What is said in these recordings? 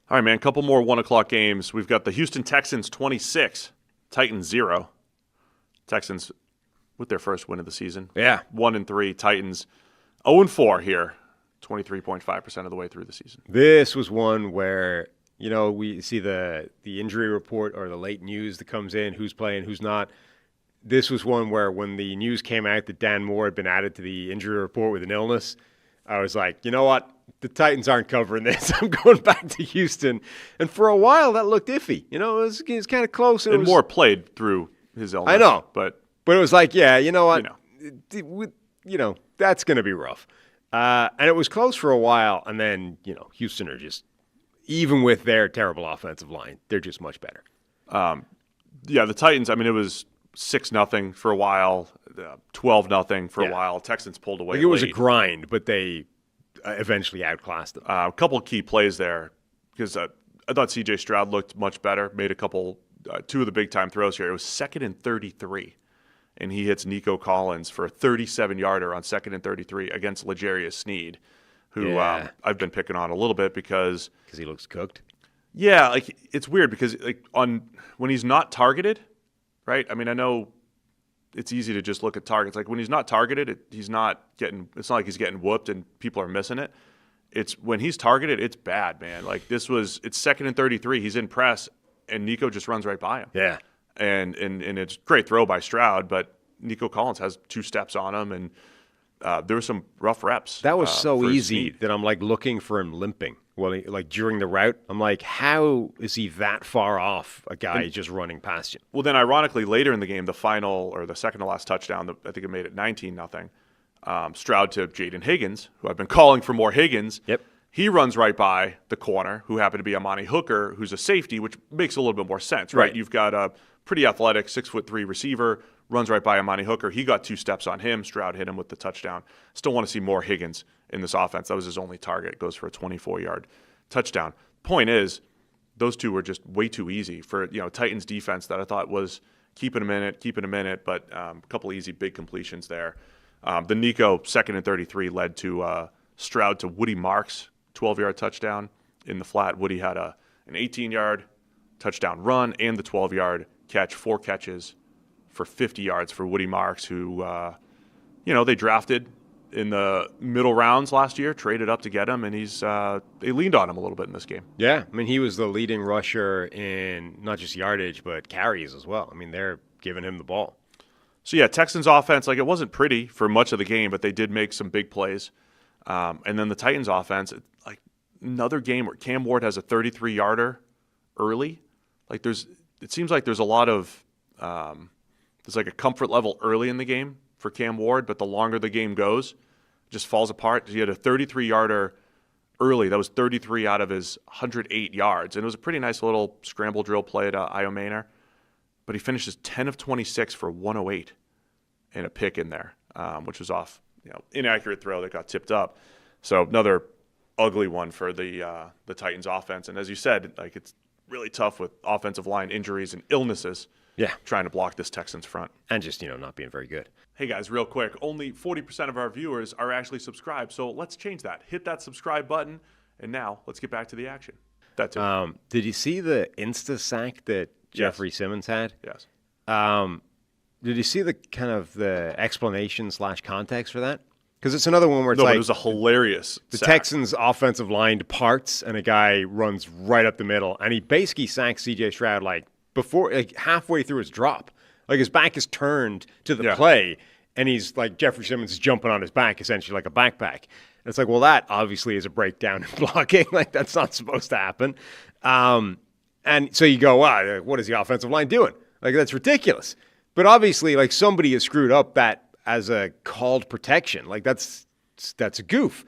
All right, man, a couple more 1 o'clock games. We've got the Houston Texans 26, Titans 0. Texans with their first win of the season. Yeah. 1-3. Titans 0-4 here, 23.5% of the way through the season. This was one where, we see the injury report or the late news that comes in, who's playing, who's not. This was one where when the news came out that Dan Moore had been added to the injury report with an illness, I was like, you know what? The Titans aren't covering this. I'm going back to Houston. And for a while, that looked iffy. It was kind of close. And Moore played through his illness. I know. But it was like, yeah, you know what? That's going to be rough. And it was close for a while. And then, Houston are just, even with their terrible offensive line, they're just much better. The Titans, it was 6-0 for a while, 12-0 for a while. Texans pulled away. It was a grind, but they eventually outclassed them. A couple of key plays there because I thought C.J. Stroud looked much better, made a couple, two of the big-time throws here. It was 2nd and 33, and he hits Nico Collins for a 37-yarder on 2nd and 33 against L'Jarius Sneed, who I've been picking on a little bit because he looks cooked. Yeah, it's weird because when he's not targeted, right? I know it's easy to just look at targets. When he's not targeted, it's not like he's getting whooped and people are missing it. It's when he's targeted, it's bad, man. It's 2nd and 33. He's in press, and Nico just runs right by him. Yeah. And it's a great throw by Stroud, but Nico Collins has 2 steps on him, and there were some rough reps. That was so easy that I'm looking for him limping. Well, during the route, I'm like, how is he that far off a guy just running past you? Well, then ironically, later in the game, the final or the second to last touchdown, I think it made it 19-0. Stroud to Jaden Higgins, who I've been calling for more Higgins. Yep. He runs right by the corner, who happened to be Amani Hooker, who's a safety, which makes a little bit more sense, right? You've got a pretty athletic 6'3" receiver, runs right by Amani Hooker. He got 2 steps on him. Stroud hit him with the touchdown. Still want to see more Higgins in this offense. That was his only target. Goes for a 24-yard touchdown. Point is, those two were just way too easy for Titans defense that I thought was keeping a minute, but a couple easy big completions there. The Nico 2nd and 33 led to Stroud to Woody Marks, 12-yard touchdown in the flat. Woody had an 18-yard touchdown run and the 12-yard catch, 4 catches for 50 yards for Woody Marks, who they drafted in the middle rounds last year, traded up to get him, and they leaned on him a little bit in this game. Yeah, he was the leading rusher in not just yardage, but carries as well. They're giving him the ball. So, yeah, Texans offense, it wasn't pretty for much of the game, but they did make some big plays. And then the Titans offense, another game where Cam Ward has a 33-yarder early. It seems like there's a lot of there's a comfort level early in the game for Cam Ward, but the longer the game goes, it just falls apart. He had a 33-yarder early. That was 33 out of his 108 yards. And it was a pretty nice little scramble drill play to Io Maynor. But he finishes 10 of 26 for 108 and a pick in there, which was off inaccurate throw that got tipped up. So another ugly one for the Titans offense. And as you said, it's really tough with offensive line injuries and illnesses. Yeah. Trying to block this Texans front. And just, not being very good. Hey guys, real quick, only 40% of our viewers are actually subscribed, so let's change that. Hit that subscribe button, and now let's get back to the action. That's it. Did you see the Insta sack that Jeffrey Simmons had? Yes. Did you see the kind of the explanation / context for that? Because it's another one where it's but it was a hilarious the sack. Texans' offensive line departs, and a guy runs right up the middle, and he basically sacks C.J. Stroud before halfway through his drop. His back is turned to the play, and he's Jeffrey Simmons is jumping on his back, essentially like a backpack. And it's well, that obviously is a breakdown in blocking. That's not supposed to happen. And so you go, wow, what is the offensive line doing? That's ridiculous. But obviously, somebody has screwed up that as a called protection. That's a goof.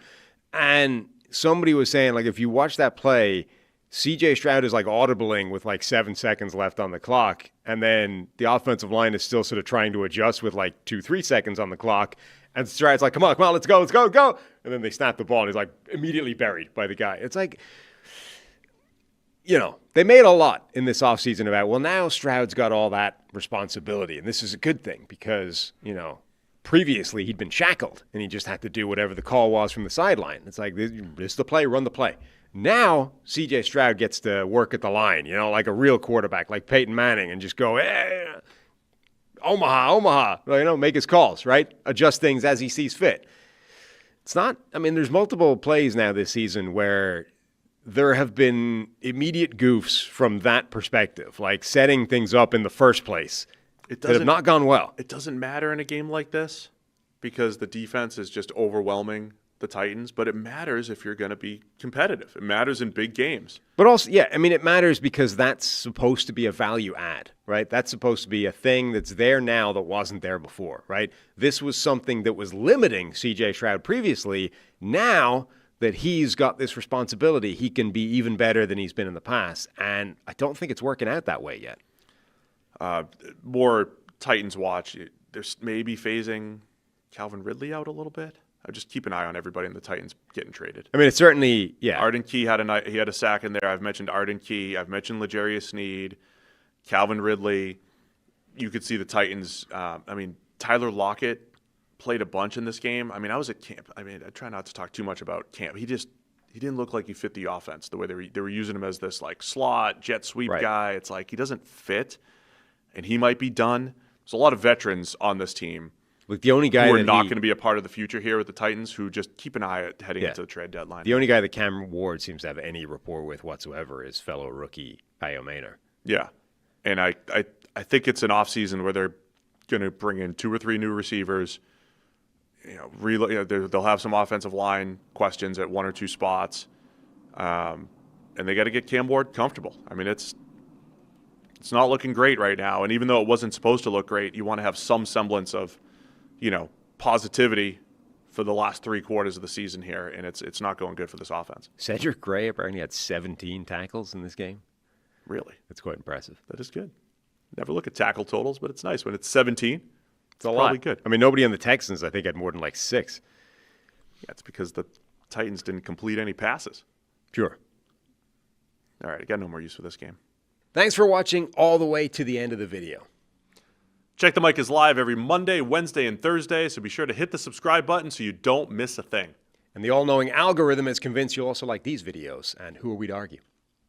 And somebody was saying, if you watch that play, C.J. Stroud is audibling with 7 seconds left on the clock, and then the offensive line is still sort of trying to adjust with 2-3 seconds on the clock, and Stroud's come on, let's go, and then they snap the ball, and he's immediately buried by the guy. It's they made a lot in this offseason about, well, now Stroud's got all that responsibility, and this is a good thing because, previously he'd been shackled, and he just had to do whatever the call was from the sideline. It's this is the play, run the play. Now, C.J. Stroud gets to work at the line, like a real quarterback, like Peyton Manning, and just go, hey, Omaha, make his calls, right? Adjust things as he sees fit. It's not, there's multiple plays now this season where there have been immediate goofs from that perspective, like setting things up in the first place that have not gone well. It doesn't matter in a game like this because the defense is just overwhelming the Titans, but it matters if you're going to be competitive. It matters in big games. But also, it matters because that's supposed to be a value add, right? That's supposed to be a thing that's there now that wasn't there before, right? This was something that was limiting C.J. Stroud previously. Now that he's got this responsibility, he can be even better than he's been in the past, and I don't think it's working out that way yet. More Titans watch. There's maybe phasing Calvin Ridley out a little bit. I just keep an eye on everybody in the Titans getting traded. It's certainly, Arden Key had a sack in there. I've mentioned Arden Key. I've mentioned L'Jarius Sneed, Calvin Ridley. You could see the Titans. Tyler Lockett played a bunch in this game. I was at camp. I try not to talk too much about camp. He didn't look like he fit the offense the way they were using him as this like slot jet sweep guy. It's like he doesn't fit, and he might be done. There's a lot of veterans on this team. Look, the only guy who are not going to be a part of the future here with the Titans, who just keep an eye at heading into the trade deadline. The only guy that Cam Ward seems to have any rapport with whatsoever is fellow rookie Kyle Maynor. Yeah, and I think it's an offseason where they're going to bring in 2 or 3 new receivers. They'll have some offensive line questions at 1 or 2 spots, and they got to get Cam Ward comfortable. It's not looking great right now, and even though it wasn't supposed to look great, you want to have some semblance of positivity for the last 3 quarters of the season here, and it's not going good for this offense. Cedric Gray apparently had 17 tackles in this game. Really? That's quite impressive. That is good. Never look at tackle totals, but it's nice. When it's 17, it's a lot. Probably good. Nobody on the Texans, I think, had more than like 6. Yeah, it's because the Titans didn't complete any passes. Sure. All right, I got no more use for this game. Thanks for watching all the way to the end of the video. Check the Mic is live every Monday, Wednesday, and Thursday, so be sure to hit the subscribe button so you don't miss a thing. And the all-knowing algorithm is convinced you'll also like these videos, and who are we to argue?